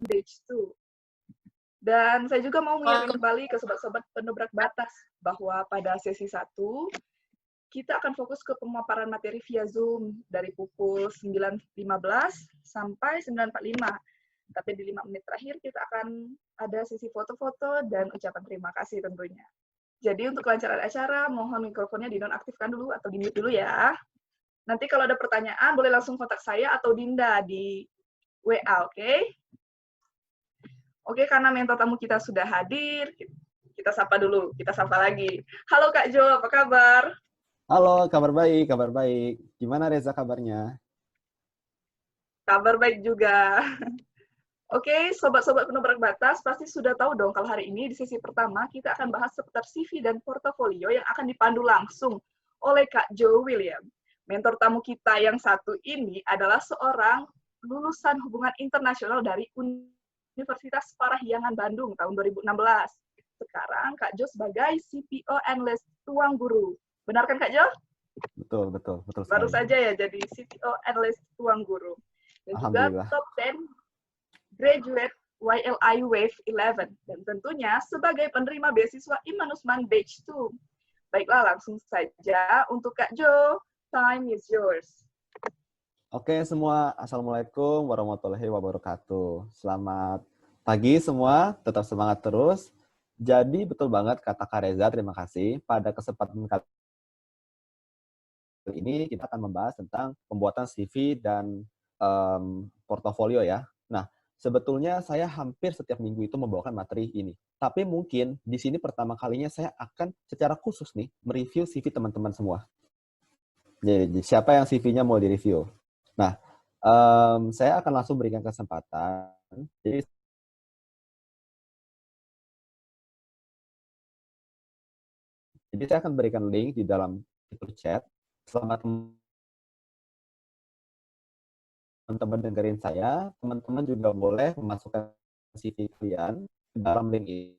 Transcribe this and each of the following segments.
Batch 2. Dan saya juga mau mengingatkan kembali ke sobat-sobat penobrak batas bahwa pada sesi 1 kita akan fokus ke pemaparan materi via Zoom dari pukul 9.15 sampai 9.45. Tapi di 5 menit terakhir kita akan ada sesi foto-foto dan ucapan terima kasih tentunya. Jadi untuk kelancaran acara, mohon mikrofonnya dinonaktifkan dulu atau di-mute dulu ya. Nanti kalau ada pertanyaan, boleh langsung kontak saya atau Dinda di WA, oke? Oke, karena mentor tamu kita sudah hadir, kita sapa dulu, kita sapa lagi. Halo Kak Jo, apa kabar? Halo, kabar baik, kabar baik. Gimana Reza kabarnya? Kabar baik juga. Oke, sobat-sobat penobrak batas, pasti sudah tahu dong kalau hari ini di sesi pertama kita akan bahas seputar CV dan portofolio yang akan dipandu langsung oleh Kak Jo William. Mentor tamu kita yang satu ini adalah seorang lulusan hubungan internasional dari Universitas Parahyangan Bandung tahun 2016. Sekarang Kak Jo sebagai CPO Analyst Tuang Guru. Benar kan Kak Jo? Betul Baru sekali. saja ya jadi CPO Analyst Tuang Guru. Dan juga top 10 graduate YLI Wave 11. Dan tentunya sebagai penerima beasiswa Imanusman Batch 2. Baiklah, langsung saja untuk Kak Jo. Time is yours. Oke semua, Assalamualaikum warahmatullahi wabarakatuh. Selamat pagi semua, tetap semangat terus. Jadi betul banget kata Kak Reza, terima kasih. Pada kesempatan kali ini kita akan membahas tentang pembuatan CV dan portofolio ya. Nah, sebetulnya saya hampir setiap minggu itu membawakan materi ini. Tapi mungkin di sini pertama kalinya saya akan secara khusus nih mereview CV teman-teman semua. Jadi siapa yang CV-nya mau direview? Nah, saya akan langsung berikan kesempatan. Jadi saya akan berikan link di dalam fitur chat. Selamat teman-teman dengerin saya. Teman-teman juga boleh memasukkan CV kalian dalam link itu.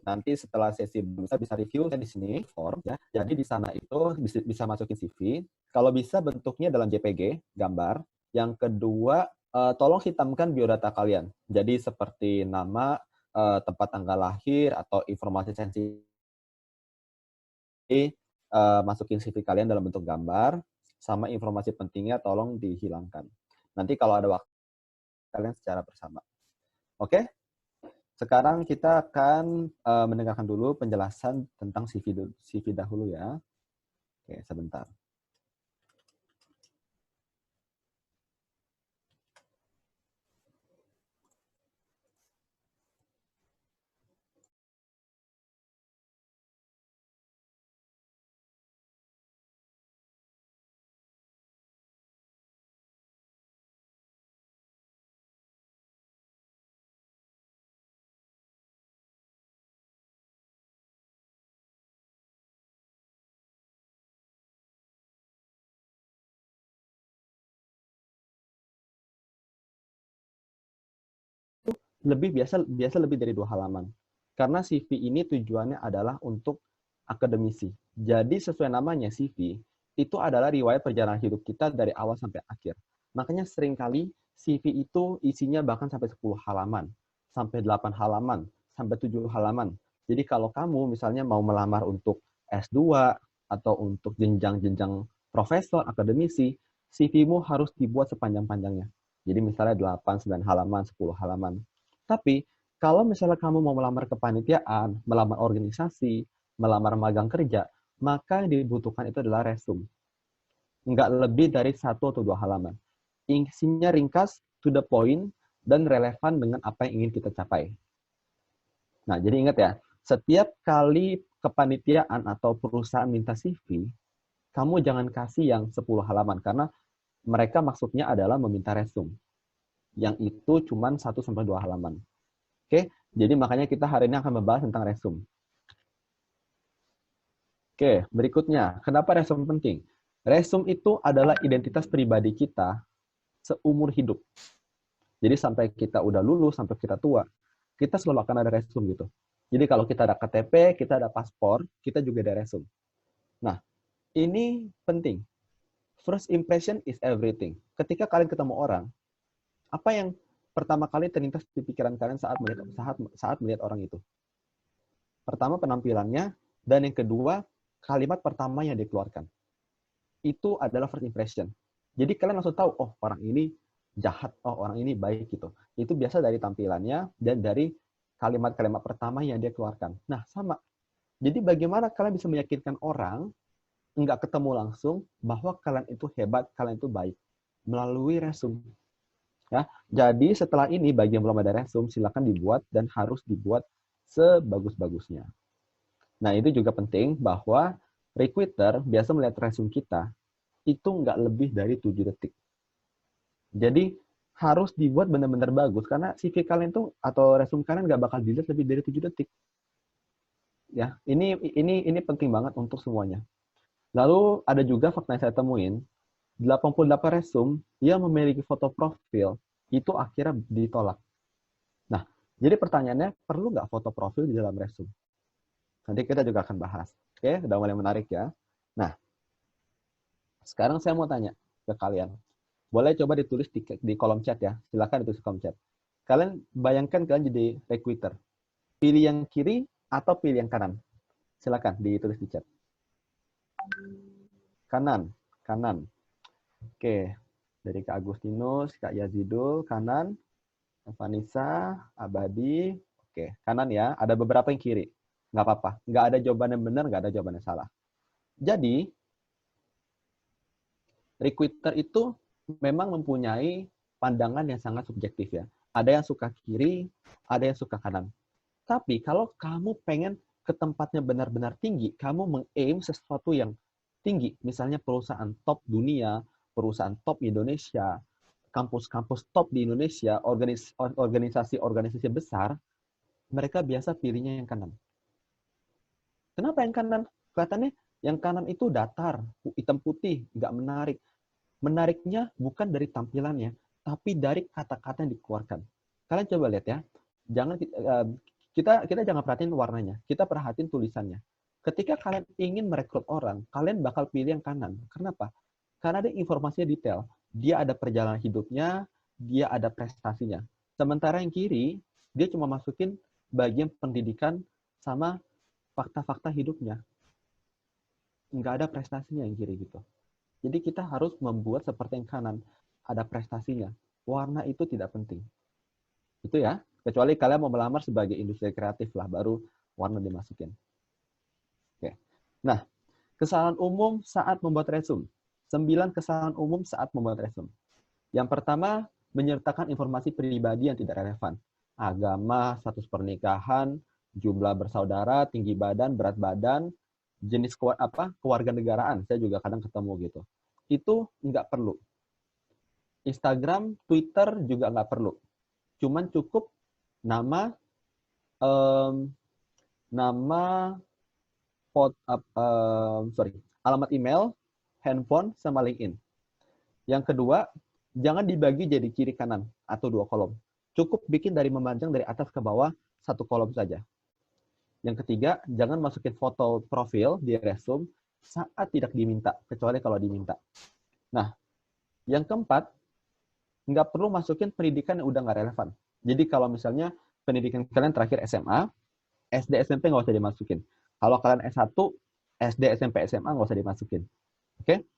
Nanti setelah sesi bisa review di sini form ya. Jadi di sana itu bisa masukin CV. Kalau bisa bentuknya dalam JPG, gambar. Yang kedua, tolong hitamkan biodata kalian. Jadi seperti nama, tempat tanggal lahir atau informasi sensitif. Masukin CV kalian dalam bentuk gambar, sama informasi pentingnya tolong dihilangkan. Nanti kalau ada waktu kalian secara bersama. Oke? Sekarang kita akan mendengarkan dulu penjelasan tentang CV dahulu ya. Oke, sebentar. Biasa lebih dari 2 halaman. Karena CV ini tujuannya adalah untuk akademisi. Jadi sesuai namanya CV, itu adalah riwayat perjalanan hidup kita dari awal sampai akhir. Makanya seringkali CV itu isinya bahkan sampai 10 halaman, sampai 8 halaman, sampai 7 halaman. Jadi kalau kamu misalnya mau melamar untuk S2 atau untuk jenjang-jenjang profesor, akademisi, CV-mu harus dibuat sepanjang-panjangnya. Jadi misalnya 8, 9 halaman, 10 halaman. Tapi kalau misalnya kamu mau melamar kepanitiaan, melamar organisasi, melamar magang kerja, maka yang dibutuhkan itu adalah resume. Nggak lebih dari 1 atau 2 halaman. Isinya ringkas, to the point, dan relevan dengan apa yang ingin kita capai. Nah, jadi ingat ya, setiap kali kepanitiaan atau perusahaan minta CV, kamu jangan kasih yang 10 halaman, karena mereka maksudnya adalah meminta resume. Yang itu cuma 1-2 halaman. Oke, jadi makanya kita hari ini akan membahas tentang resume. Oke, berikutnya, kenapa resume penting? Resume itu adalah identitas pribadi kita seumur hidup. Jadi sampai kita udah lulus, sampai kita tua, kita selalu akan ada resume gitu. Jadi kalau kita ada KTP, kita ada paspor, kita juga ada resume. Nah, ini penting. First impression is everything. Ketika kalian ketemu orang, Apa yang pertama kali terlintas di pikiran kalian saat melihat orang itu? Pertama, penampilannya, dan yang kedua, kalimat pertama yang dikeluarkan. Itu adalah first impression. Jadi kalian langsung tahu, oh orang ini jahat, oh orang ini baik gitu. Itu biasa dari tampilannya dan dari kalimat-kalimat pertama yang dia keluarkan. Nah, sama. Jadi bagaimana kalian bisa meyakinkan orang, nggak ketemu langsung, bahwa kalian itu hebat, kalian itu baik? Melalui resume. Ya, jadi setelah ini, bagi yang belum ada resume, silakan dibuat dan harus dibuat sebagus-bagusnya. Nah, itu juga penting bahwa recruiter biasa melihat resume kita itu nggak lebih dari 7 detik. Jadi harus dibuat benar-benar bagus karena CV kalian tuh atau resume kalian nggak bakal dilihat lebih dari 7 detik. Ya, ini penting banget untuk semuanya. Lalu ada juga fakta yang saya temuin, 88 resume yang memiliki foto profil itu akhirnya ditolak. Nah, jadi pertanyaannya, perlu nggak foto profil di dalam resume? Nanti kita juga akan bahas. Oke, udah mulai menarik ya. Nah, sekarang saya mau tanya ke kalian. Boleh coba ditulis di kolom chat ya. Silakan ditulis di kolom chat. Kalian bayangkan kalian jadi recruiter. Pilih yang kiri atau pilih yang kanan? Silakan ditulis di chat. Kanan, kanan. Oke, dari Kak Agustinus, Kak Yazidul, kanan. Vanessa, Abadi. Oke, kanan ya. Ada beberapa yang kiri. Nggak apa-apa. Nggak ada jawaban yang benar, nggak ada jawaban yang salah. Jadi, recruiter itu memang mempunyai pandangan yang sangat subjektif ya. Ada yang suka kiri, ada yang suka kanan. Tapi kalau kamu pengen ke tempatnya benar-benar tinggi, kamu meng-aim sesuatu yang tinggi, misalnya perusahaan top dunia, perusahaan top Indonesia, kampus-kampus top di Indonesia, organisasi-organisasi besar, mereka biasa pilihnya yang kanan. Kenapa yang kanan? Kelihatannya yang kanan itu datar, hitam putih, nggak menarik. Menariknya bukan dari tampilannya, tapi dari kata-kata yang dikeluarkan. Kalian coba lihat ya, jangan kita jangan perhatiin warnanya, kita perhatiin tulisannya. Ketika kalian ingin merekrut orang, kalian bakal pilih yang kanan. Kenapa? Karena ada informasinya detail. Dia ada perjalanan hidupnya, dia ada prestasinya. Sementara yang kiri, dia cuma masukin bagian pendidikan sama fakta-fakta hidupnya. Nggak ada prestasinya yang kiri gitu. Jadi kita harus membuat seperti yang kanan. Ada prestasinya. Warna itu tidak penting. Itu ya. Kecuali kalian mau melamar sebagai industri kreatif lah, baru warna dimasukin. Oke. Nah, kesalahan umum saat membuat resume. 9 kesalahan umum saat membuat resume. Yang pertama, menyertakan informasi pribadi yang tidak relevan. Agama, status pernikahan, jumlah bersaudara, tinggi badan, berat badan, jenis kewarganegaraan. Saya juga kadang ketemu gitu. Itu nggak perlu. Instagram, Twitter juga nggak perlu. Cuman cukup nama, alamat email, handphone, sama LinkedIn. Yang kedua, jangan dibagi jadi kiri kanan atau 2 kolom. Cukup bikin dari memanjang dari atas ke bawah 1 kolom saja. Yang ketiga, jangan masukin foto profil di resume saat tidak diminta, kecuali kalau diminta. Nah, yang keempat, nggak perlu masukin pendidikan yang udah nggak relevan. Jadi kalau misalnya pendidikan kalian terakhir SMA, SD, SMP nggak usah dimasukin. Kalau kalian S1, SD, SMP, SMA nggak usah dimasukin. Oke?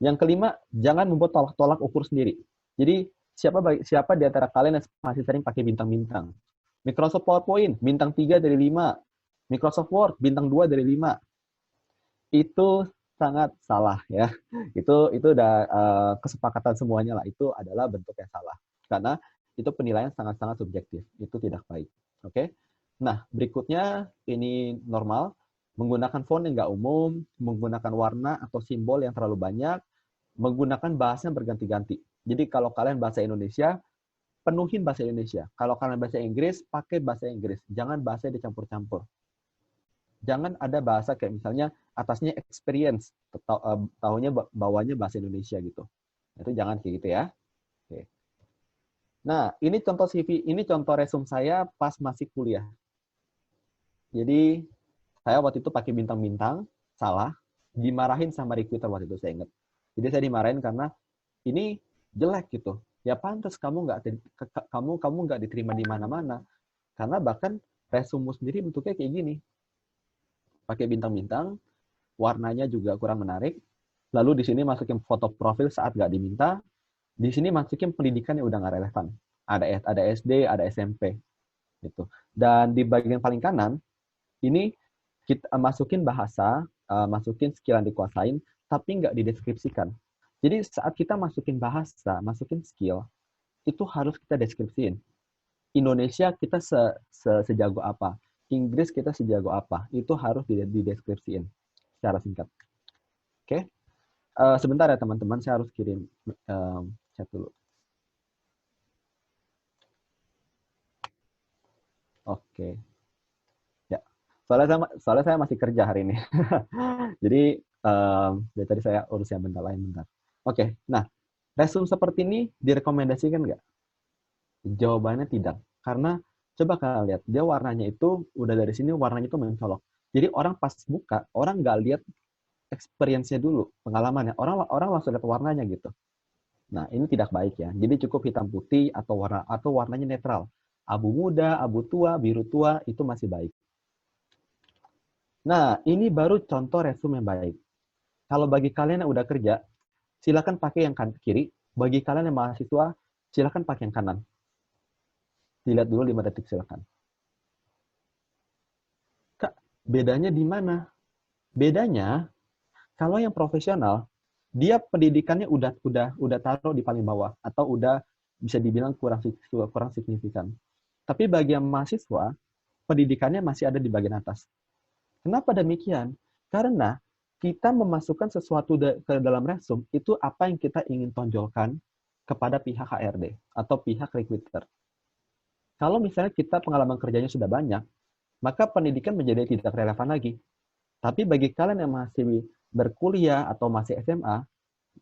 Yang kelima, jangan membuat tolak-tolak ukur sendiri. Jadi, siapa di antara kalian yang masih sering pakai bintang-bintang? Microsoft PowerPoint, bintang 3 dari 5. Microsoft Word, bintang 2 dari 5. Itu sangat salah ya. Itu udah kesepakatan semuanya lah. Itu adalah bentuk yang salah. Karena itu penilaian sangat-sangat subjektif. Itu tidak baik. Oke? Nah, berikutnya ini normal. Menggunakan font yang nggak umum, menggunakan warna atau simbol yang terlalu banyak, menggunakan bahasa yang berganti-ganti. Jadi kalau kalian bahasa Indonesia, penuhin bahasa Indonesia. Kalau kalian bahasa Inggris, pakai bahasa Inggris. Jangan bahasa dicampur-campur. Jangan ada bahasa kayak misalnya atasnya experience, tahunya bawahnya bahasa Indonesia gitu. Itu jangan kayak gitu ya. Oke. Nah, ini contoh CV, ini contoh resume saya pas masih kuliah. Jadi, saya waktu itu pakai bintang-bintang, salah, dimarahin sama recruiter waktu itu, saya ingat. Jadi saya dimarahin karena ini jelek gitu. ya pantas kamu nggak diterima di mana-mana. Karena bahkan resume sendiri bentuknya kayak gini. Pakai bintang-bintang, warnanya juga kurang menarik. Lalu di sini masukin foto profil saat nggak diminta. Di sini masukin pendidikan yang udah nggak relevan. Ada SD, ada SMP. Gitu. Dan di bagian paling kanan, ini kita masukin bahasa, masukin skill yang dikuasain, tapi nggak dideskripsikan. Jadi saat kita masukin bahasa, masukin skill, itu harus kita deskripsiin. Indonesia kita sejago apa, Inggris kita sejago apa, itu harus dideskripsiin secara singkat. Oke, sebentar ya teman-teman, saya harus kirim chat dulu. Oke, ya. Soalnya saya masih kerja hari ini, jadi dari tadi saya urus yang bentar lain bentar. Oke, nah resume seperti ini direkomendasikan nggak? Jawabannya tidak, karena coba kalian lihat, dia warnanya itu udah dari sini warnanya itu mencolok. Jadi orang pas buka, orang nggak lihat experience-nya dulu, pengalamannya. Orang langsung lihat warnanya gitu. Nah, ini tidak baik ya. Jadi cukup hitam putih atau warnanya netral. Abu muda, abu tua, biru tua itu masih baik. Nah, ini baru contoh resume yang baik. Kalau bagi kalian yang udah kerja, silakan pakai yang kiri. Bagi kalian yang mahasiswa, silakan pakai yang kanan. Dilihat dulu 5 detik silakan. Kak, bedanya di mana? Bedanya kalau yang profesional, dia pendidikannya udah taruh di paling bawah atau udah bisa dibilang kurang signifikan. Tapi bagi yang mahasiswa, pendidikannya masih ada di bagian atas. Kenapa demikian? Karena kita memasukkan sesuatu ke dalam resume itu apa yang kita ingin tonjolkan kepada pihak HRD atau pihak recruiter. Kalau misalnya kita pengalaman kerjanya sudah banyak, maka pendidikan menjadi tidak relevan lagi. Tapi bagi kalian yang masih berkuliah atau masih SMA,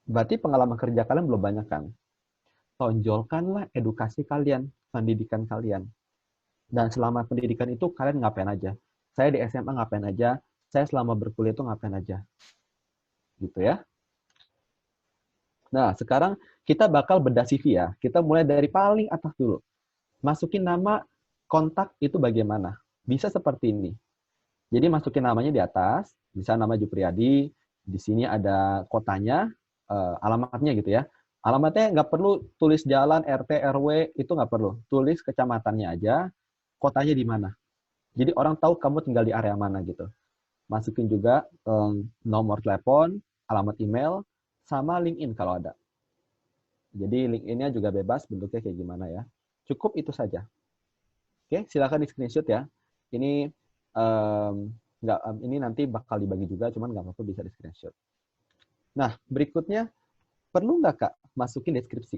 berarti pengalaman kerja kalian belum banyak kan? Tonjolkanlah edukasi kalian, pendidikan kalian. Dan selama pendidikan itu kalian ngapain aja? Saya di SMA ngapain aja? Saya selama berkuliah itu ngapain aja? Gitu ya. Nah, sekarang kita bakal bedah CV ya. Kita mulai dari paling atas dulu. Masukin nama, kontak itu bagaimana? Bisa seperti ini. Jadi masukin namanya di atas, bisa nama Jupriyadi, di sini ada kotanya, alamatnya gitu ya. Alamatnya nggak perlu tulis jalan, RT, RW, itu nggak perlu. Tulis kecamatannya aja, kotanya di mana. Jadi orang tahu kamu tinggal di area mana gitu. Masukin juga nomor telepon, alamat email, sama LinkedIn kalau ada. Jadi LinkedIn-nya juga bebas, bentuknya kayak gimana ya. Cukup itu saja. Oke, silakan di screenshot ya. Ini ini nanti bakal dibagi juga, cuman nggak apa-apa bisa di screenshot. Nah, berikutnya, perlu nggak Kak masukin deskripsi?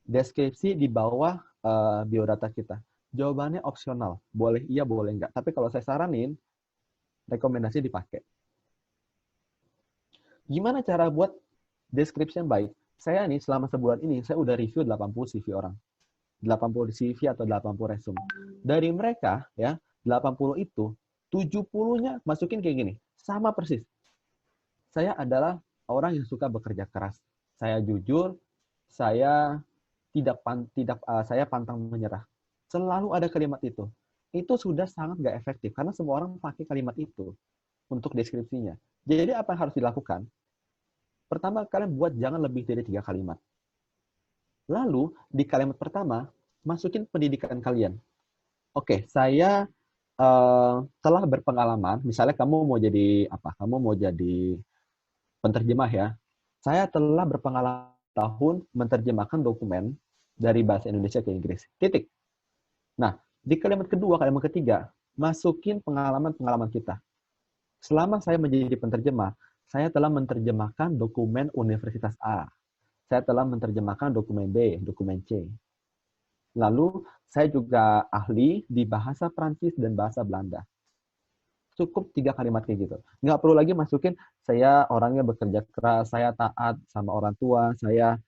Deskripsi di bawah biodata kita. Jawabannya opsional. Boleh iya, boleh nggak. Tapi kalau saya saranin, rekomendasi dipakai. Gimana cara buat description baik? Saya nih, selama sebulan ini, saya udah review 80 CV orang. 80 CV atau 80 resume. Dari mereka, ya 80 itu, 70-nya masukin kayak gini. Sama persis. Saya adalah orang yang suka bekerja keras. Saya jujur, saya saya pantang menyerah. Selalu ada kalimat itu. Itu sudah sangat nggak efektif, karena semua orang pakai kalimat itu untuk deskripsinya. Jadi apa yang harus dilakukan? Pertama, kalian buat jangan lebih dari 3 kalimat. Lalu, di kalimat pertama, masukin pendidikan kalian. Oke, saya telah berpengalaman, misalnya kamu mau jadi apa? Kamu mau jadi penterjemah ya. Saya telah berpengalaman tahun menerjemahkan dokumen dari bahasa Indonesia ke Inggris. Titik. Nah, di kalimat kedua, kalimat ketiga, masukin pengalaman-pengalaman kita. Selama saya menjadi penterjemah, saya telah menerjemahkan dokumen Universitas A. Saya telah menerjemahkan dokumen B, dokumen C. Lalu, saya juga ahli di bahasa Prancis dan bahasa Belanda. Cukup 3 kalimat kayak gitu. Nggak perlu lagi masukin, saya orangnya bekerja keras, saya taat sama orang tua, saya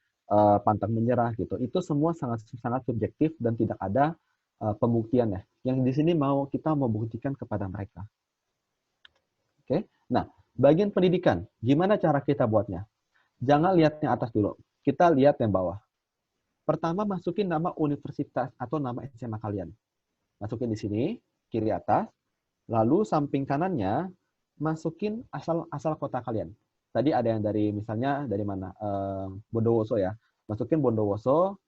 pantang menyerah gitu. Itu semua sangat subjektif dan tidak ada pembuktiannya. Yang di sini kita mau buktikan kepada mereka. Oke. Nah, bagian pendidikan, gimana cara kita buatnya? Jangan lihatnya atas dulu. kita lihat yang bawah. Pertama, masukin nama universitas atau nama SMA kalian. Masukin di sini, kiri atas. Lalu samping kanannya, masukin asal kota kalian. Tadi ada yang dari, misalnya dari mana? Bondowoso ya. Masukin Bondowoso,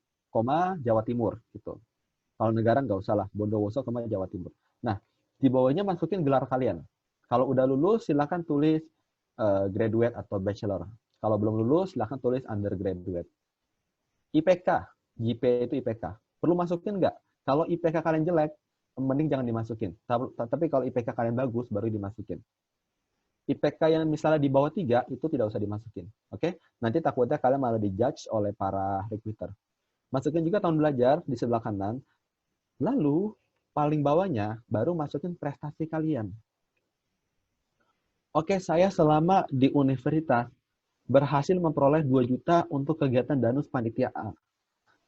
Jawa Timur. Gitu. Kalau negara nggak usah lah, Bondowoso, Jawa Timur. Nah, di bawahnya masukin gelar kalian. Kalau udah lulus, silakan tulis graduate atau bachelor. Kalau belum lulus, silakan tulis undergraduate. IPK, GPA itu IPK. Perlu masukin nggak? Kalau IPK kalian jelek, mending jangan dimasukin. Tapi kalau IPK kalian bagus, baru dimasukin. IPK yang misalnya di bawah 3, itu tidak usah dimasukin. Oke? Nanti takutnya kalian malah dijudge oleh para recruiter. Masukin juga tahun belajar di sebelah kanan. Lalu, paling bawahnya, baru masukin prestasi kalian. Oke, saya selama di universitas berhasil memperoleh 2 juta untuk kegiatan danus panitia A.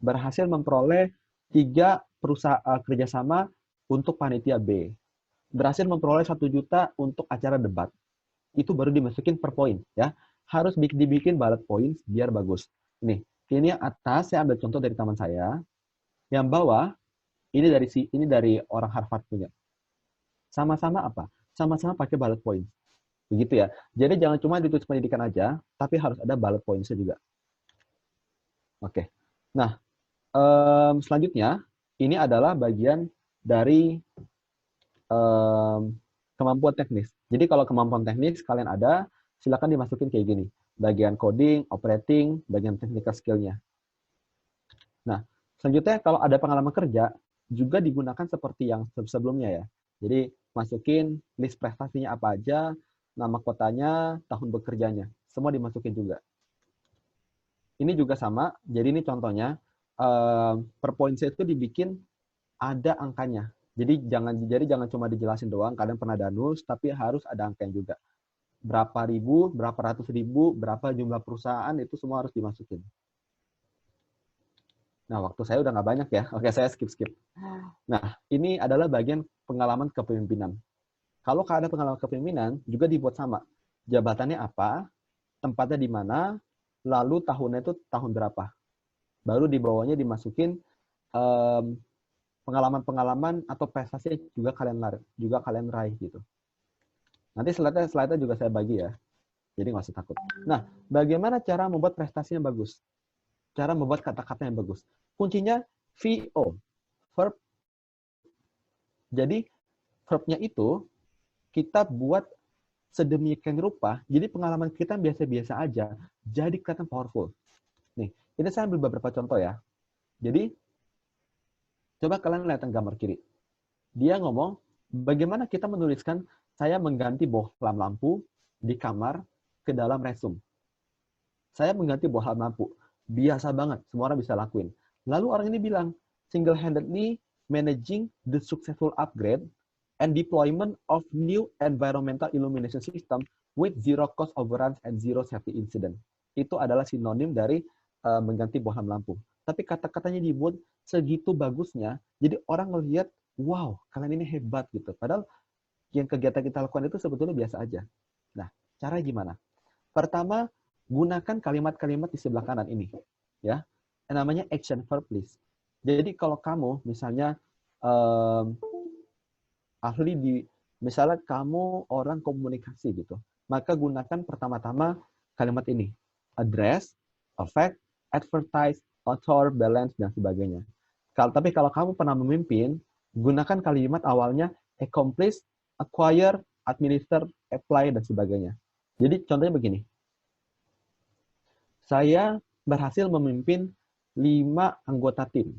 Berhasil memperoleh 3 perusahaan kerjasama untuk panitia B. Berhasil memperoleh 1 juta untuk acara debat. Itu baru dimasukin per poin, ya. Harus dibikin bullet points biar bagus. Nih, ini yang atas saya ambil contoh dari teman saya. Yang bawah ini dari orang Harvard punya. Sama-sama apa? Sama-sama pakai bullet points. Begitu ya. Jadi jangan cuma ditulis pendidikan aja, tapi harus ada bullet points-nya juga. Oke. Nah, selanjutnya, ini adalah bagian dari kemampuan teknis. Jadi kalau kemampuan teknis kalian ada, silakan dimasukin kayak gini. Bagian coding, operating, bagian technical skill-nya. Nah, selanjutnya kalau ada pengalaman kerja, juga digunakan seperti yang sebelumnya ya. Jadi masukin list prestasinya apa aja, nama kotanya, tahun bekerjanya. Semua dimasukin juga. Ini juga sama, jadi ini contohnya, per poin itu dibikin ada angkanya. Jadi jangan cuma dijelasin doang, kalian pernah danus, tapi harus ada angkanya juga. Berapa ribu, berapa ratus ribu, berapa jumlah perusahaan, itu semua harus dimasukin. Nah, waktu saya udah nggak banyak ya. Oke, saya skip. Nah, ini adalah bagian pengalaman kepemimpinan. Kalau ada pengalaman kepemimpinan, juga dibuat sama. Jabatannya apa, tempatnya di mana, lalu tahunnya itu tahun berapa. Baru di bawahnya dimasukin pengalaman-pengalaman atau prestasi juga kalian raih gitu. Nanti slide-nya juga saya bagi ya. Jadi nggak usah takut. Nah, bagaimana cara membuat prestasi yang bagus? Cara membuat kata-kata yang bagus. Kuncinya VO, verb. Jadi verb-nya itu kita buat sedemikian rupa, jadi pengalaman kita biasa-biasa aja, jadi kelihatan powerful. Nih, ini saya ambil beberapa contoh ya. Jadi, coba kalian lihat yang gambar kiri. Dia ngomong, bagaimana kita menuliskan, saya mengganti bohlam lampu di kamar ke dalam resume. Saya mengganti bohlam lampu. Biasa banget, semua orang bisa lakuin. Lalu orang ini bilang, single-handedly managing the successful upgrade and deployment of new environmental illumination system with zero cost overruns and zero safety incident. Itu adalah sinonim dari mengganti bohlam lampu. Tapi kata-katanya dibuat segitu bagusnya, jadi orang ngelihat, wow, kalian ini hebat gitu. Padahal yang kegiatan kita lakukan itu sebetulnya biasa aja. Nah, cara gimana? Pertama, gunakan kalimat-kalimat di sebelah kanan ini, ya. Namanya action verb list. Jadi kalau kamu misalnya ahli di, misalnya kamu orang komunikasi gitu, maka gunakan pertama-tama kalimat ini. Address, affect, advertise, author, balance, dan sebagainya. Tapi kalau kamu pernah memimpin, gunakan kalimat awalnya accomplish, acquire, administer, apply, dan sebagainya. Jadi contohnya begini. Saya berhasil memimpin 5 anggota tim.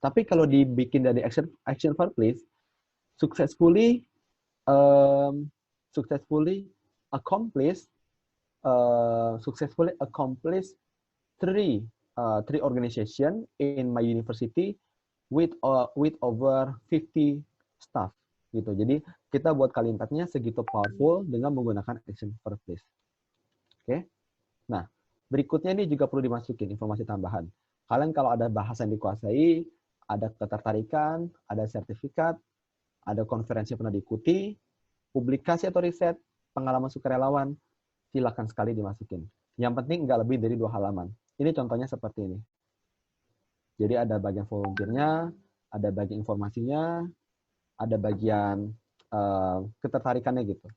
Tapi kalau dibikin dari action verb list, successfully accomplish three organization in my university with over 50 staff gitu. Jadi kita buat kalimatnya segitu powerful dengan menggunakan action verb list. Oke. Nah, berikutnya ini juga perlu dimasukin informasi tambahan. Kalian kalau ada bahasa yang dikuasai, ada ketertarikan, ada sertifikat, ada konferensi yang pernah diikuti, publikasi atau riset, pengalaman sukarelawan, silakan sekali dimasukin. Yang penting nggak lebih dari 2 halaman. Ini contohnya seperti ini. Jadi ada bagian volunteernya, ada bagian informasinya, ada bagian ketertarikannya gitu.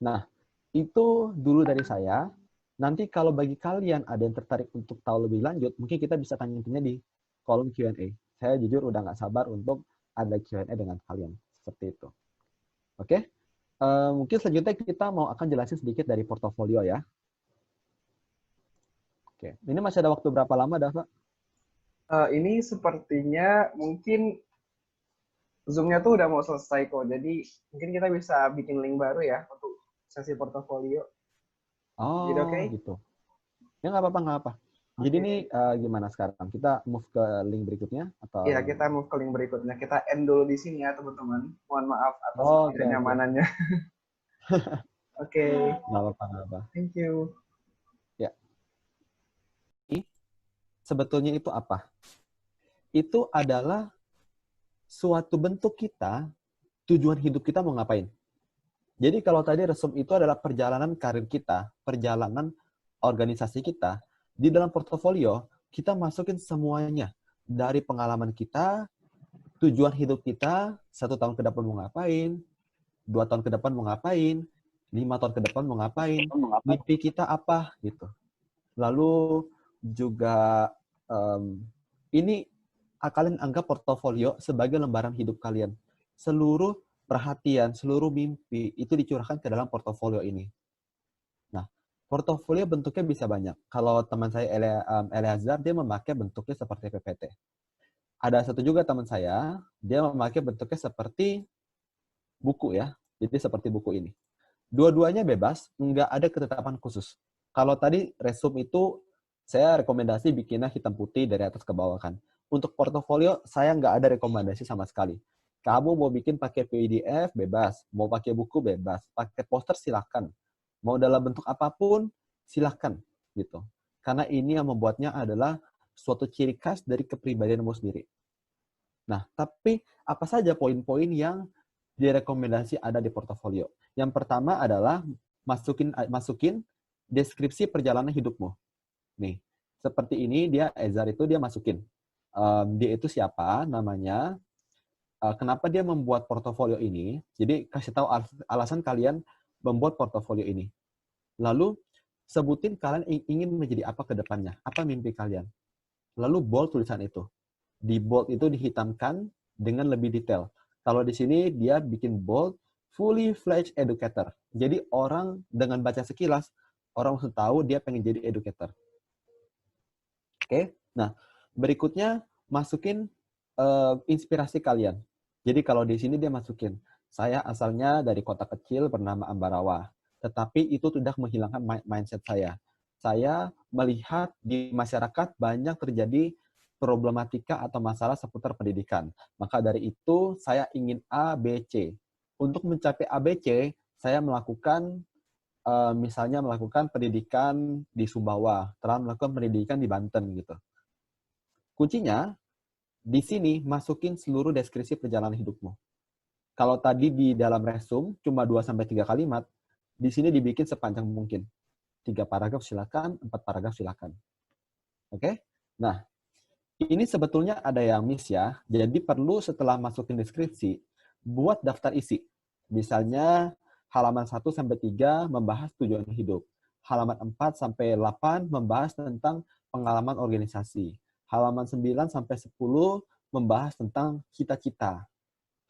Nah, itu dulu dari saya. Nanti kalau bagi kalian ada yang tertarik untuk tahu lebih lanjut, mungkin kita bisa tanya-tanya di kolom Q&A. Saya jujur udah nggak sabar untuk ada Q&A dengan kalian. Seperti itu. Oke? Mungkin selanjutnya kita mau akan jelasin sedikit dari portofolio ya. Oke. Ini masih ada waktu berapa lama, Dava? Ini sepertinya mungkin Zoom-nya tuh udah mau selesai kok. Jadi mungkin kita bisa bikin link baru ya untuk sesi portofolio. Jadi Oh, oke? gitu. Ya nggak apa-apa, nggak apa. Jadi ini gimana sekarang? Kita move ke link berikutnya atau? Iya, kita move ke link berikutnya. Kita end dulu di sini ya, teman-teman. Mohon maaf atas Oke. ketidaknyamanannya. Oke. Nggak apa-apa, nggak apa. Thank you. Ya. Sebetulnya itu apa? Itu adalah suatu bentuk kita, tujuan hidup kita mau ngapain. Jadi kalau tadi resume itu adalah perjalanan karir kita, perjalanan organisasi kita, di dalam portofolio kita masukin semuanya. Dari pengalaman kita, tujuan hidup kita, 1 tahun ke depan mau ngapain, 2 tahun ke depan mau ngapain, 5 tahun ke depan mau ngapain, mimpi kita apa gitu. Lalu juga ini kalian anggap portofolio sebagai lembaran hidup kalian. Seluruh perhatian, seluruh mimpi itu dicurahkan ke dalam portofolio ini. Nah, portofolio bentuknya bisa banyak. Kalau teman saya Eleazar, dia memakai bentuknya seperti PPT. Ada satu juga teman saya, dia memakai bentuknya seperti buku ya. Jadi seperti buku ini. Dua-duanya bebas, nggak ada ketetapan khusus. Kalau tadi resume itu, saya rekomendasi bikinnya hitam putih dari atas ke bawah kan. Untuk portofolio, saya nggak ada rekomendasi sama sekali. Kamu mau bikin pakai PDF, bebas. Mau pakai buku, bebas. Pakai poster, silakan. Mau dalam bentuk apapun, silakan. Gitu. Karena ini yang membuatnya adalah suatu ciri khas dari kepribadianmu sendiri. Nah, tapi apa saja poin-poin yang direkomendasi ada di portofolio? Yang pertama adalah masukin deskripsi perjalanan hidupmu. Nih, seperti ini Ezar itu dia masukin. Dia itu siapa, namanya, kenapa dia membuat portofolio ini. Jadi kasih tahu alasan kalian membuat portofolio ini. Lalu sebutin kalian ingin menjadi apa ke depannya, apa mimpi kalian. Lalu bold tulisan itu. Di bold itu dihitamkan dengan lebih detail. Kalau di sini dia bikin bold, fully fledged educator. Jadi orang dengan baca sekilas, orang langsung tahu dia pengen jadi educator. Oke, nah berikutnya masukin inspirasi kalian. Jadi kalau di sini dia masukin, saya asalnya dari kota kecil bernama Ambarawa, tetapi itu tidak menghilangkan mindset saya. Saya melihat di masyarakat banyak terjadi problematika atau masalah seputar pendidikan. Maka dari itu saya ingin A, B, C. Untuk mencapai A, B, C, saya melakukan misalnya melakukan pendidikan di Sumbawa, telah melakukan pendidikan di Banten gitu. Kuncinya di sini masukin seluruh deskripsi perjalanan hidupmu. Kalau tadi di dalam resume cuma 2-3 kalimat, di sini dibikin sepanjang mungkin. 3 paragraf silakan, 4 paragraf silakan. Oke? Nah, ini sebetulnya ada yang miss ya. Jadi perlu setelah masukin deskripsi, buat daftar isi. Misalnya halaman 1-3 membahas tujuan hidup. Halaman 4-8 membahas tentang pengalaman organisasi. Halaman 9-10 membahas tentang cita-cita.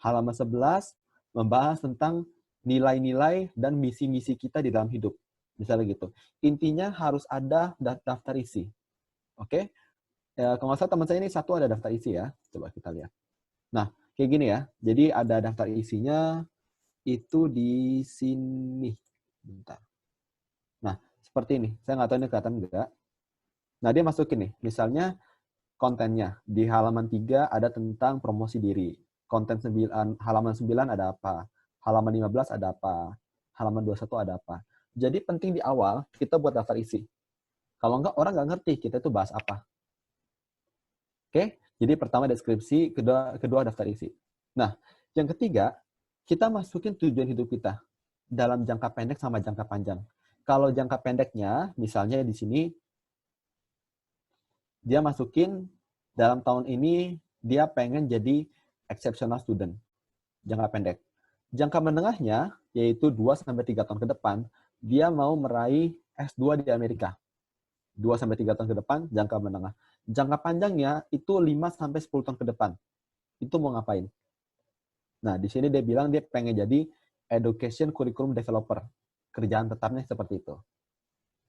Halaman 11 membahas tentang nilai-nilai dan misi-misi kita di dalam hidup. Misalnya gitu. Intinya harus ada daftar isi. Oke? Ya, kalau nggak salah teman saya ini satu ada daftar isi ya. Coba kita lihat. Nah, kayak gini ya. Jadi ada daftar isinya itu di sini. Bentar. Nah, seperti ini. Saya nggak tahu ini kelihatan enggak. Nah, dia masukin nih. Misalnya kontennya. Di halaman 3 ada tentang promosi diri. Konten 9, halaman 9 ada apa? Halaman 15 ada apa? Halaman 21 ada apa? Jadi penting di awal kita buat daftar isi. Kalau enggak, orang nggak ngerti kita itu bahas apa. Oke? Jadi pertama deskripsi, kedua daftar isi. Nah, yang ketiga, kita masukin tujuan hidup kita dalam jangka pendek sama jangka panjang. Kalau jangka pendeknya, misalnya di sini, dia masukin dalam tahun ini dia pengen jadi exceptional student, jangka pendek. Jangka menengahnya, yaitu 2-3 tahun ke depan, dia mau meraih S2 di Amerika. 2-3 tahun ke depan, jangka menengah. Jangka panjangnya itu 5-10 tahun ke depan. Itu mau ngapain? Nah, di sini dia bilang dia pengen jadi education curriculum developer. Kerjaan tetapnya seperti itu.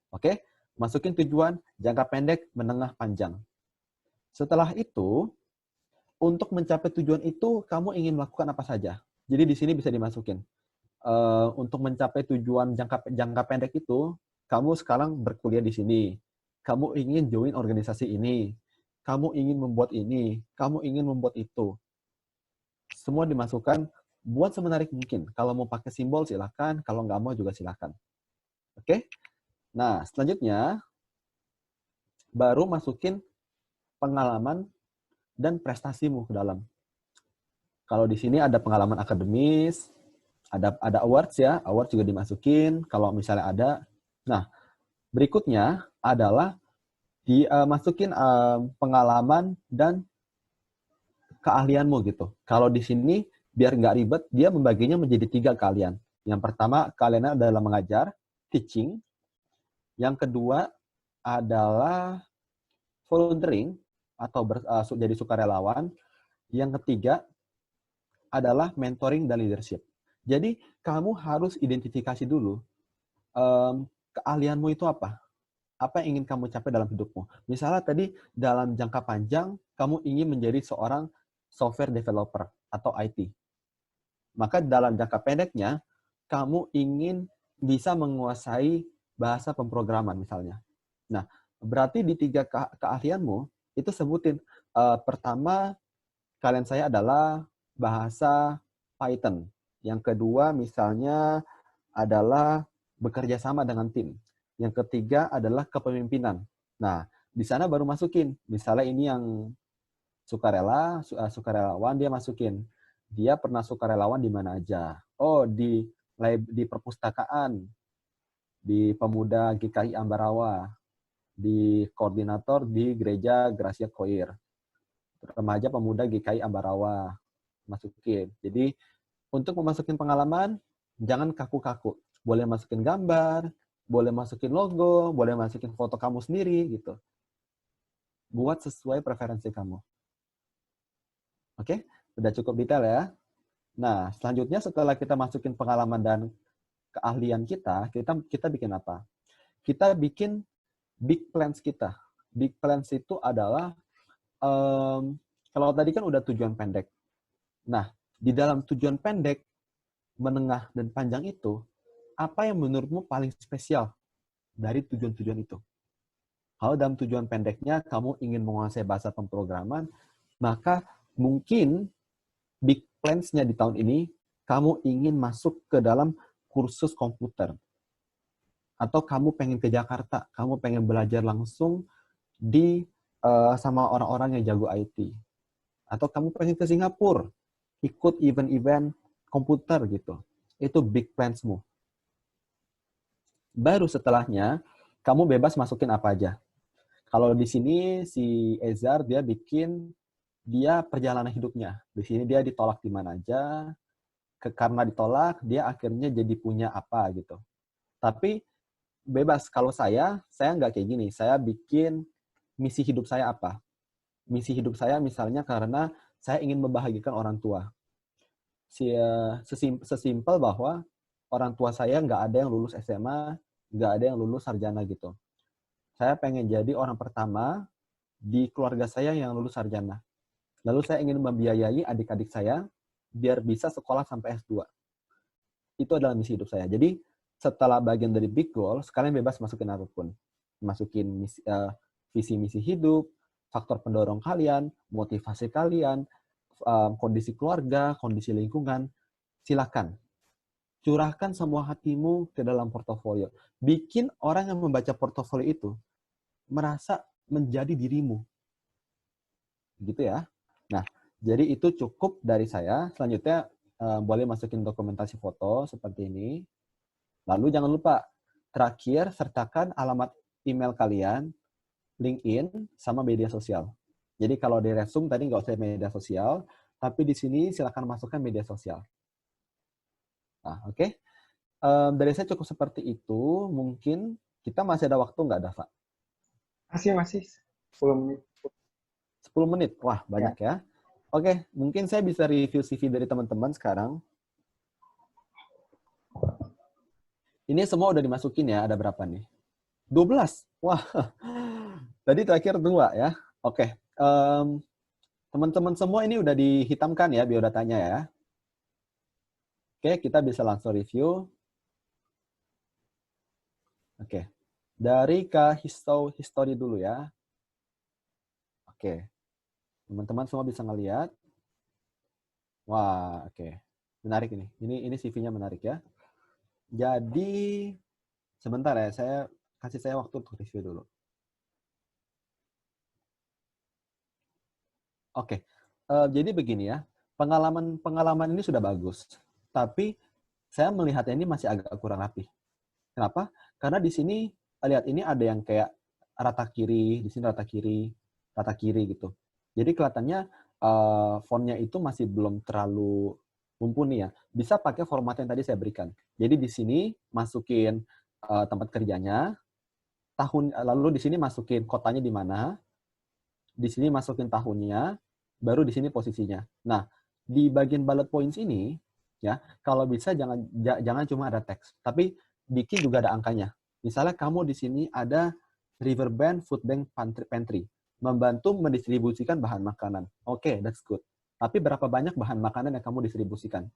Oke? Masukin tujuan jangka pendek, menengah, panjang. Setelah itu, untuk mencapai tujuan itu, kamu ingin melakukan apa saja. Jadi di sini bisa dimasukin. Untuk mencapai tujuan jangka pendek itu, kamu sekarang berkuliah di sini. Kamu ingin join organisasi ini. Kamu ingin membuat ini. Kamu ingin membuat itu. Semua dimasukkan, buat semenarik mungkin. Kalau mau pakai simbol silakan, kalau nggak mau juga silakan. Oke? Nah, selanjutnya baru masukin pengalaman dan prestasimu ke dalam. Kalau di sini ada pengalaman akademis, ada awards ya, awards juga dimasukin kalau misalnya ada. Nah, berikutnya adalah dimasukin pengalaman dan keahlianmu gitu. Kalau di sini biar nggak ribet, dia membaginya menjadi 3 keahlian. Yang pertama, keahliannya adalah mengajar, teaching. Yang kedua adalah volunteering atau jadi sukarelawan. Yang ketiga adalah mentoring dan leadership. Jadi kamu harus identifikasi dulu keahlianmu itu apa. Apa yang ingin kamu capai dalam hidupmu. Misalnya tadi dalam jangka panjang kamu ingin menjadi seorang software developer atau IT. Maka dalam jangka pendeknya, kamu ingin bisa menguasai bahasa pemrograman misalnya. Nah, berarti di 3 keahlianmu, itu sebutin. Pertama, kalian saya adalah bahasa Python. Yang kedua, misalnya adalah bekerja sama dengan tim. Yang ketiga adalah kepemimpinan. Nah, di sana baru masukin. Misalnya ini yang sukarelawan dia masukin. Dia pernah sukarelawan di mana aja? Oh, di perpustakaan, di Pemuda GKI Ambarawa, di koordinator di Gereja Gracia Koir. Remaja Pemuda GKI Ambarawa, masukin. Jadi, untuk memasukin pengalaman, jangan kaku-kaku. Boleh masukin gambar, boleh masukin logo, boleh masukin foto kamu sendiri, gitu. Buat sesuai preferensi kamu. Oke? Udah cukup detail ya? Nah, selanjutnya setelah kita masukin pengalaman dan keahlian kita bikin apa? Kita bikin big plans kita. Big plans itu adalah, kalau tadi kan udah tujuan pendek. Nah, di dalam tujuan pendek, menengah, dan panjang itu, apa yang menurutmu paling spesial dari tujuan-tujuan itu? Kalau dalam tujuan pendeknya, kamu ingin menguasai bahasa pemrograman, maka mungkin big plans-nya di tahun ini, kamu ingin masuk ke dalam kursus komputer. Atau kamu pengen ke Jakarta, kamu pengen belajar langsung sama orang-orang yang jago IT. Atau kamu pengen ke Singapura, ikut event-event komputer gitu. Itu big plans-mu. Baru setelahnya, kamu bebas masukin apa aja. Kalau di sini si Ezar dia bikin dia perjalanan hidupnya. Di sini dia ditolak di mana aja. Karena ditolak, dia akhirnya jadi punya apa gitu. Tapi bebas. Kalau saya nggak kayak gini. Saya bikin misi hidup saya apa. Misi hidup saya misalnya karena saya ingin membahagiakan orang tua. Sesimpel bahwa orang tua saya nggak ada yang lulus SMA, nggak ada yang lulus sarjana gitu. Saya pengen jadi orang pertama di keluarga saya yang lulus sarjana. Lalu saya ingin membiayai adik-adik saya biar bisa sekolah sampai S2. Itu adalah misi hidup saya. Jadi setelah bagian dari big goal, kalian bebas masukin apapun. Masukin visi misi hidup, faktor pendorong kalian, motivasi kalian, kondisi keluarga, kondisi lingkungan. Silakan. Curahkan semua hatimu ke dalam portofolio. Bikin orang yang membaca portofolio itu merasa menjadi dirimu. Gitu ya. Nah, jadi itu cukup dari saya. Selanjutnya boleh masukin dokumentasi foto seperti ini. Lalu jangan lupa terakhir sertakan alamat email kalian, LinkedIn, sama media sosial. Jadi kalau di resume tadi nggak usah media sosial, tapi di sini silakan masukkan media sosial. Nah, oke. Dari saya cukup seperti itu. Mungkin kita masih ada waktu nggak, Dava? Masih 10 menit. 10 menit. Wah, banyak ya. Oke, mungkin saya bisa review CV dari teman-teman sekarang. Ini semua udah dimasukin ya, ada berapa nih? 12. Wah, tadi terakhir 2 ya. Oke, teman-teman semua ini udah dihitamkan ya biodatanya ya. Oke, kita bisa langsung review. Oke, dari ke history dulu ya. Oke, teman-teman semua bisa ngelihat. Wah, oke. Menarik ini. Ini CV-nya menarik ya. Jadi, sebentar ya, kasih saya waktu untuk review dulu. Oke, jadi begini ya, pengalaman ini sudah bagus, tapi saya melihatnya ini masih agak kurang rapi. Kenapa? Karena di sini, lihat ini ada yang kayak rata kiri, di sini rata kiri gitu. Jadi kelihatannya fontnya itu masih belum terlalu mumpuni ya. Bisa pakai format yang tadi saya berikan. Jadi di sini masukin tempat kerjanya, lalu di sini masukin kotanya di mana, di sini masukin tahunnya, baru di sini posisinya. Nah, di bagian bullet points ini, ya, kalau bisa jangan cuma ada teks, tapi bikin juga ada angkanya. Misalnya kamu di sini ada Riverbend Food Bank Pantry, membantu mendistribusikan bahan makanan. Oke, that's good. Tapi berapa banyak bahan makanan yang kamu distribusikan?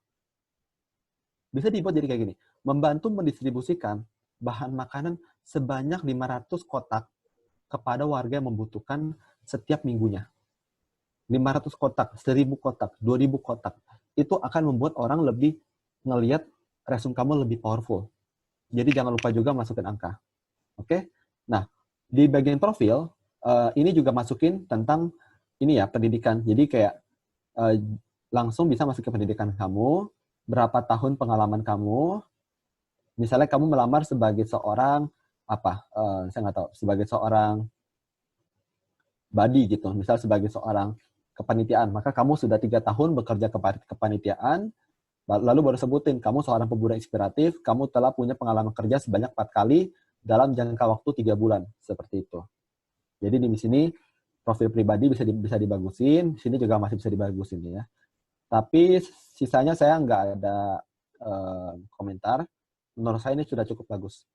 Bisa dibuat jadi kayak gini, membantu mendistribusikan bahan makanan sebanyak 500 kotak kepada warga yang membutuhkan setiap minggunya. 500 kotak, 1000 kotak, 2000 kotak. Itu akan membuat orang lebih ngelihat resume kamu lebih powerful. Jadi jangan lupa juga masukin angka. Oke? Nah, di bagian profil, ini juga masukin tentang ini ya, pendidikan. Jadi kayak langsung bisa masukin pendidikan kamu, berapa tahun pengalaman kamu. Misalnya kamu melamar sebagai seorang saya nggak tahu, sebagai seorang body gitu, misal sebagai seorang kepanitiaan, maka kamu sudah 3 tahun bekerja kepanitiaan, lalu baru sebutin kamu seorang pemuda inspiratif, kamu telah punya pengalaman kerja sebanyak 4 kali dalam jangka waktu 3 bulan, seperti itu. Jadi di sini profil pribadi bisa dibagusin, di sini juga masih bisa dibagusin ya. Tapi sisanya saya nggak ada komentar. Menurut saya ini sudah cukup bagus.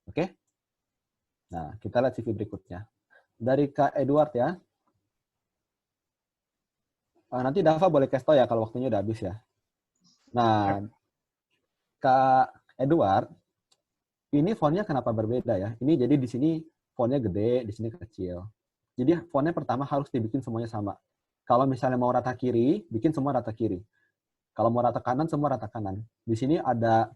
Oke? Nah, kita lihat CV berikutnya. Dari Kak Edward ya. Nanti Dava boleh kasih tau ya kalau waktunya udah habis ya. Nah, Kak Edward, ini fontnya kenapa berbeda ya? Ini jadi di sini fontnya gede, di sini kecil. Jadi fontnya pertama harus dibikin semuanya sama. Kalau misalnya mau rata kiri, bikin semua rata kiri. Kalau mau rata kanan, semua rata kanan. Di sini ada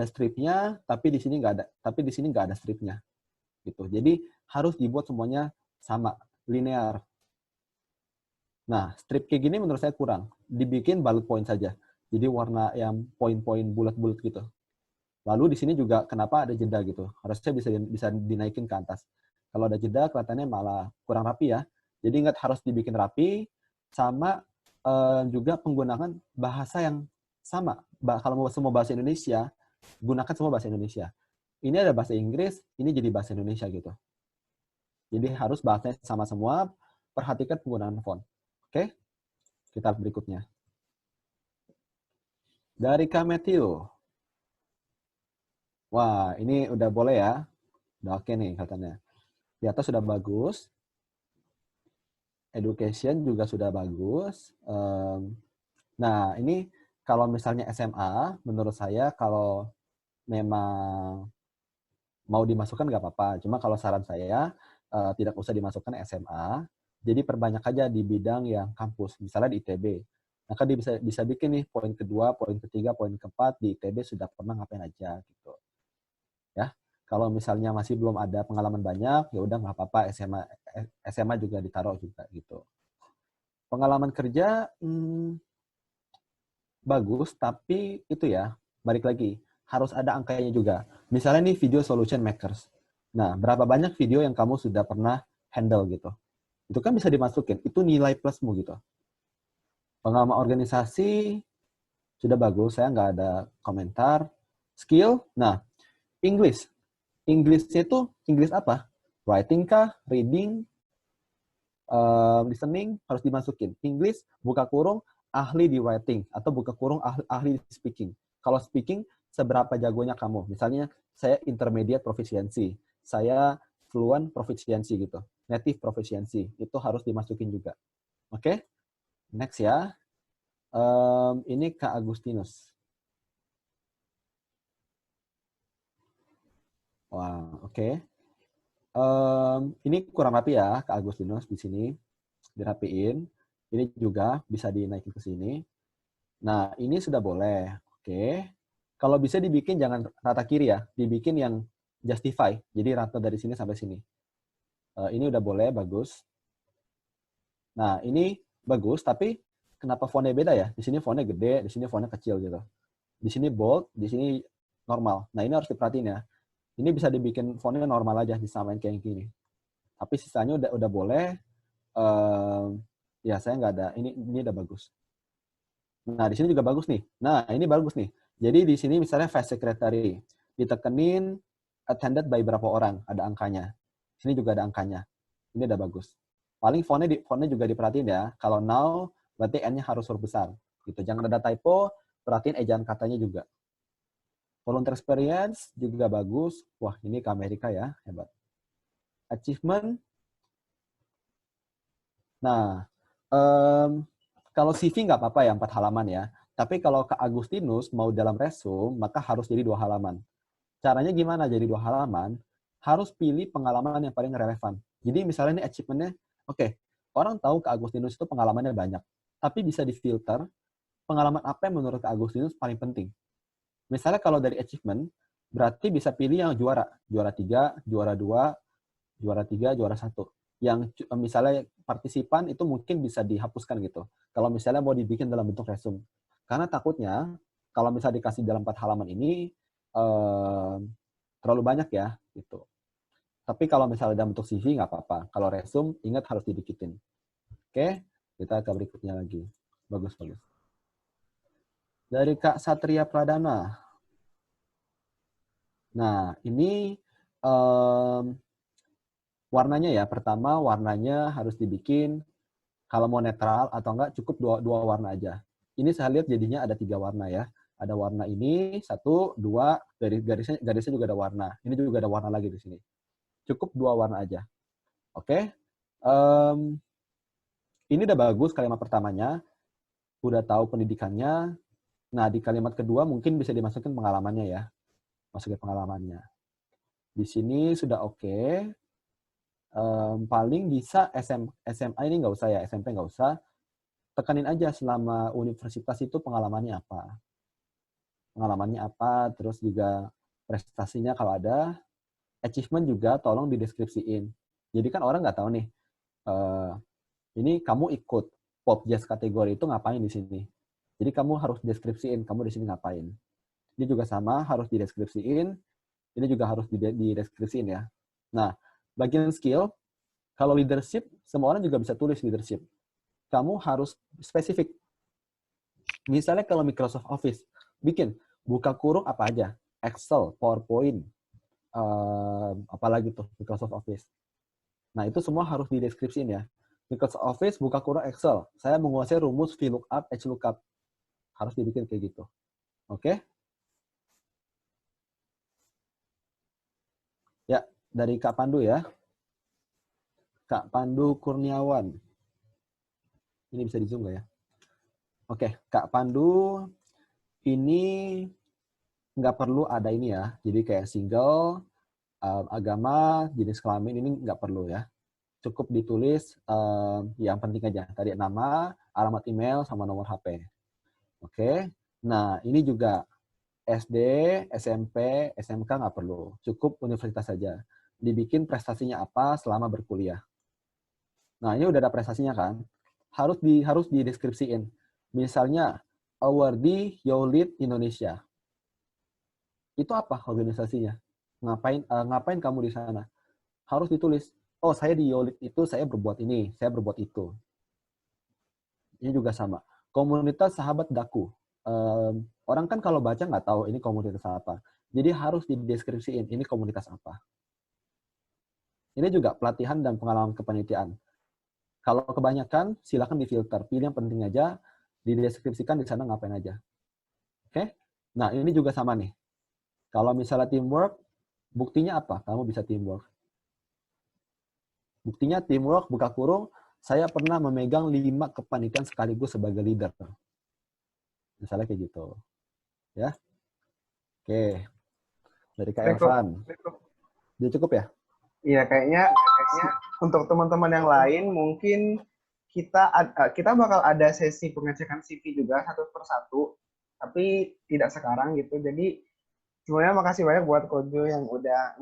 stripnya, tapi di sini nggak ada stripnya. Gitu. Jadi harus dibuat semuanya sama, linear. Nah, strip kayak gini menurut saya kurang. Dibikin bullet point saja. Jadi warna yang poin-poin bulat-bulat gitu. Lalu di sini juga kenapa ada jeda gitu. Harusnya bisa dinaikin ke atas. Kalau ada jeda kelihatannya malah kurang rapi ya. Jadi ingat harus dibikin rapi sama juga penggunaan bahasa yang sama. Kalau mau semua bahasa Indonesia, gunakan semua bahasa Indonesia. Ini ada bahasa Inggris, ini jadi bahasa Indonesia gitu. Jadi harus bahasanya sama semua, perhatikan penggunaan font. Oke, kita berikutnya. Dari Kak Matthew. Wah, ini udah boleh ya. Udah oke nih katanya. Di atas sudah bagus. Education juga sudah bagus. Nah, ini kalau misalnya SMA, menurut saya kalau memang mau dimasukkan nggak apa-apa. Cuma kalau saran saya, tidak usah dimasukkan SMA. Jadi perbanyak aja di bidang yang kampus, misalnya di ITB. Maka dia bisa bikin nih poin kedua, poin ketiga, poin keempat di ITB sudah pernah ngapain aja gitu. Ya, kalau misalnya masih belum ada pengalaman banyak, ya udah nggak apa-apa SMA juga ditaruh juga gitu. Pengalaman kerja bagus, tapi itu ya balik lagi harus ada angkanya juga. Misalnya nih video solution makers. Nah, berapa banyak video yang kamu sudah pernah handle gitu. Itu kan bisa dimasukin. Itu nilai plusmu gitu. Pengalaman organisasi, sudah bagus. Saya nggak ada komentar. Skill, nah, English. English-nya itu, English apa? Writing kah? Reading? Listening? Harus dimasukin. English, buka kurung, ahli di writing. Atau buka kurung, ahli di speaking. Kalau speaking, seberapa jagonya kamu? Misalnya, saya intermediate proficiency. Saya fluent proficiency gitu. Native proficiency. Itu harus dimasukin juga. Oke? Next ya. Ini Kak Agustinus. Wah, oke. Ini kurang rapi ya, Kak Agustinus di sini. Dirapiin. Ini juga bisa dinaikin ke sini. Nah, ini sudah boleh. Oke. Kalau bisa dibikin jangan rata kiri ya. Dibikin yang justify. Jadi rata dari sini sampai sini. Ini udah boleh, bagus. Nah, ini bagus, tapi kenapa fontnya beda ya? Di sini fontnya gede, di sini fontnya kecil gitu. Di sini bold, di sini normal. Nah, ini harus diperhatiin ya. Ini bisa dibikin fontnya normal aja, disamain kayak gini. Tapi sisanya udah boleh. Ya, saya nggak ada. Ini udah bagus. Nah, di sini juga bagus nih. Nah, ini bagus nih. Jadi di sini misalnya fast secretary. Ditekenin attended by berapa orang. Ada angkanya. Sini juga ada angkanya. Ini udah bagus. Paling fontnya juga diperhatiin ya. Kalau now, berarti N-nya harus huruf besar. Gitu. Jangan ada typo, perhatiin ejaan katanya juga. Volunteer experience juga bagus. Wah, ini ke Amerika ya. Hebat. Achievement. Nah, kalau CV nggak apa-apa ya, 4 halaman ya. Tapi kalau Kak Agustinus mau dalam resume, maka harus jadi 2 halaman. Caranya gimana jadi 2 halaman? Harus pilih pengalaman yang paling relevan. Jadi misalnya ini achievement-nya, oke, orang tahu Kak Agustinus itu pengalamannya banyak. Tapi bisa difilter, pengalaman apa yang menurut Kak Agustinus paling penting. Misalnya kalau dari achievement, berarti bisa pilih yang juara. Juara 3, juara 2, juara 3, juara 1. Yang misalnya partisipan itu mungkin bisa dihapuskan gitu. Kalau misalnya mau dibikin dalam bentuk resume. Karena takutnya, kalau misalnya dikasih dalam 4 halaman ini, terlalu banyak ya. Gitu. Tapi kalau misalnya dalam bentuk CV, nggak apa-apa. Kalau resume, ingat harus didikitin. Oke, kita ke berikutnya lagi. Bagus, bagus. Dari Kak Satria Pradana. Nah, ini warnanya ya. Pertama, warnanya harus dibikin, kalau mau netral atau enggak, cukup dua warna aja. Ini saya lihat jadinya ada 3 warna ya. Ada warna ini, 1, 2, garisnya juga ada warna. Ini juga ada warna lagi di sini. Cukup 2 warna aja. Oke. Ini udah bagus kalimat pertamanya. Udah tahu pendidikannya. Nah, di kalimat kedua mungkin bisa dimasukin pengalamannya ya. Masukin pengalamannya. Di sini sudah oke. Paling bisa SMA ini nggak usah ya, SMP nggak usah. Tekanin aja selama universitas itu pengalamannya apa. Pengalamannya apa, terus juga prestasinya kalau ada. Achievement juga tolong dideskripsiin. Jadi kan orang nggak tahu nih, ini kamu ikut pop jazz kategori itu ngapain di sini. Jadi kamu harus deskripsiin, kamu di sini ngapain. Ini juga sama, harus dideskripsiin. Ini juga harus dideskripsiin ya. Nah, bagian skill, kalau leadership, semua orang juga bisa tulis leadership. Kamu harus spesifik. Misalnya kalau Microsoft Office, bikin buka kurung apa aja. Excel, PowerPoint, apalagi tuh Microsoft Office. Nah, itu semua harus dideskripsiin ya. Microsoft Office, buka kurung Excel. Saya menguasai rumus VLOOKUP, HLOOKUP. Harus dibikin kayak gitu. Oke? Ya, dari Kak Pandu ya. Kak Pandu Kurniawan. Ini bisa di zoom nggak ya? Oke, Kak Pandu, ini nggak perlu ada ini ya. Jadi kayak single, agama, jenis kelamin, ini nggak perlu ya. Cukup ditulis yang penting aja. Tadi nama, alamat email, sama nomor HP. Oke. Nah, ini juga SD, SMP, SMK nggak perlu. Cukup universitas saja. Dibikin prestasinya apa selama berkuliah. Nah, ini udah ada prestasinya kan? Harus dideskripsiin. Misalnya, awardee Youth Lead Indonesia. Itu apa organisasinya? Ngapain kamu di sana? Harus ditulis. Oh, saya di Yolid itu saya berbuat ini, saya berbuat itu. Ini juga sama. Komunitas sahabat daku. Orang kan kalau baca nggak tahu ini komunitas apa. Jadi harus dideskripsiin ini komunitas apa. Ini juga pelatihan dan pengalaman kepanitiaan. Kalau kebanyakan, silakan difilter. Pilih yang penting aja, dideskripsikan di sana ngapain aja. Oke? Nah, ini juga sama nih. Kalau misalnya teamwork, buktinya apa? Kamu bisa teamwork. Buktinya teamwork, buka kurung, saya pernah memegang 5 kepanitiaan sekaligus sebagai leader. Misalnya kayak gitu. Ya. Oke. Dari Kak Elvan. Udah cukup ya? Iya, kayaknya untuk teman-teman yang lain mungkin kita bakal ada sesi pengecekan CV juga satu persatu, tapi tidak sekarang gitu. Jadi sebenarnya makasih banyak buat Kojo yang udah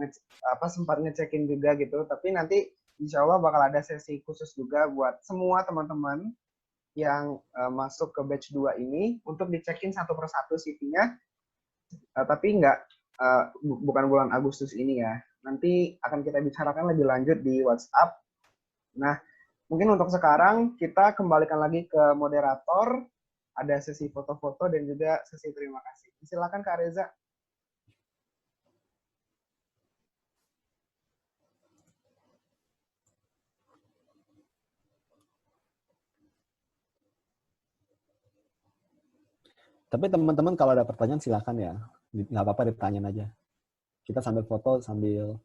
sempat ngecekin juga gitu. Tapi nanti insya Allah bakal ada sesi khusus juga buat semua teman-teman yang masuk ke batch 2 ini untuk dicekin satu persatu CV-nya, tapi bukan bulan Agustus ini ya. Nanti akan kita bicarakan lebih lanjut di WhatsApp. Nah, mungkin untuk sekarang kita kembalikan lagi ke moderator. Ada sesi foto-foto dan juga sesi terima kasih. Silakan Kak Reza. Tapi teman-teman kalau ada pertanyaan silakan ya. Nggak apa-apa ditanyain aja. Kita sambil foto, sambil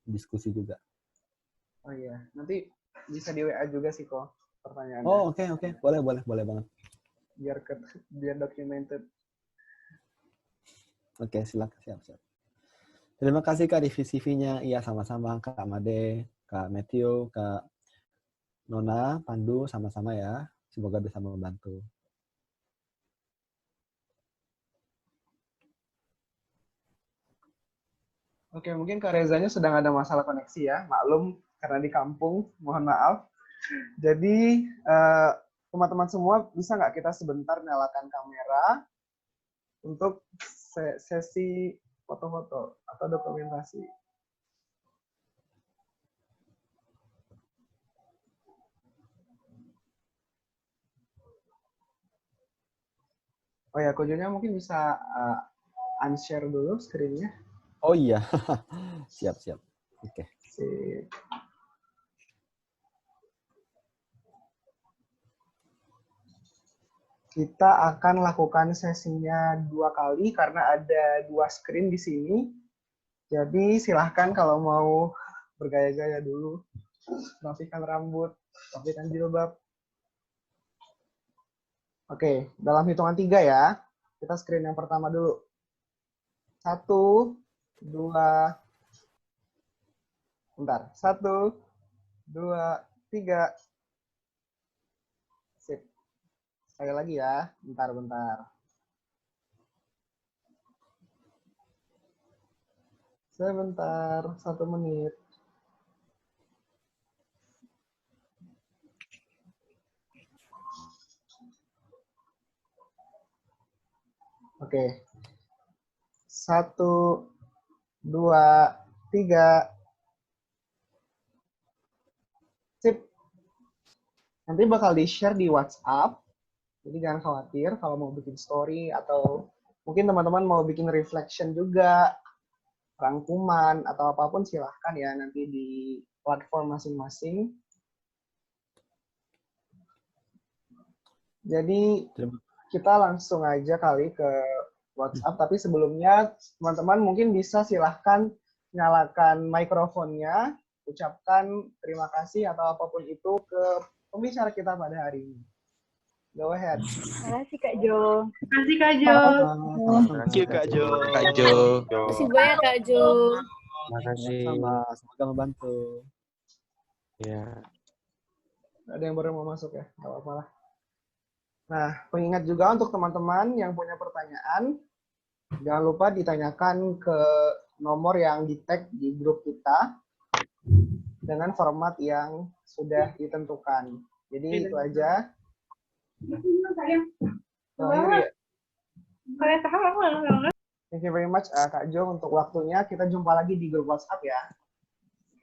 diskusi juga. Oh iya, nanti bisa di WA juga sih kok pertanyaannya. Oh, oke. Boleh banget. Biar documented. Oke, silakan, siap. Terima kasih Kak di CV-nya. Iya, sama-sama Kak Made, Kak Matthew, Kak Nona, Pandu, sama-sama ya. Semoga bisa membantu. Oke, mungkin Kak Rezanya sedang ada masalah koneksi ya. Maklum, karena di kampung, mohon maaf. Jadi, teman-teman semua, bisa nggak kita sebentar nyalakan kamera untuk sesi foto-foto atau dokumentasi? Oh ya, Kojonya mungkin bisa unshare dulu screen-nya. Oh iya, siap. Oke. Sip. Kita akan lakukan sesinya 2 kali karena ada 2 screen di sini. Jadi silahkan kalau mau bergaya-gaya dulu, rapikan rambut, rapikan jilbab. Oke, dalam hitungan 3 ya. Kita screen yang pertama dulu. 1, 2, bentar. 1, 2, 3. Sip. Sekali lagi ya. Bentar. Sebentar, 1 menit. Oke. 1, 2, 3. Sip. Nanti bakal di-share di WhatsApp. Jadi jangan khawatir kalau mau bikin story atau mungkin teman-teman mau bikin reflection juga, rangkuman atau apapun silahkan ya nanti di platform masing-masing. Jadi kita langsung aja kali ke WhatsApp, tapi sebelumnya teman-teman mungkin bisa silahkan nyalakan mikrofonnya, ucapkan terima kasih atau apapun itu ke pembicara kita pada hari ini. Go ahead. Terima kasih Kak Jo. Terima kasih Kak Jo. Thank you Kak Jo. Terima kasih banyak Kak Jo. Terima kasih. Sama, semoga membantu. Ya. Ada yang baru mau masuk ya? Nggak apa-apa lah. Nah, pengingat juga untuk teman-teman yang punya pertanyaan, jangan lupa ditanyakan ke nomor yang di-tag di grup kita dengan format yang sudah ditentukan. Jadi itu aja. Terakhir ya. Thank you very much Kak Jo untuk waktunya. Kita jumpa lagi di grup WhatsApp ya.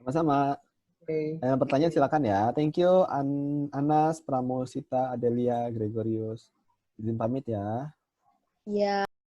Sama-sama. Oke. Yang pertanyaan silakan ya. Thank you Anas, Pramosita, Adelia, Gregorius. Izin pamit ya. Ya.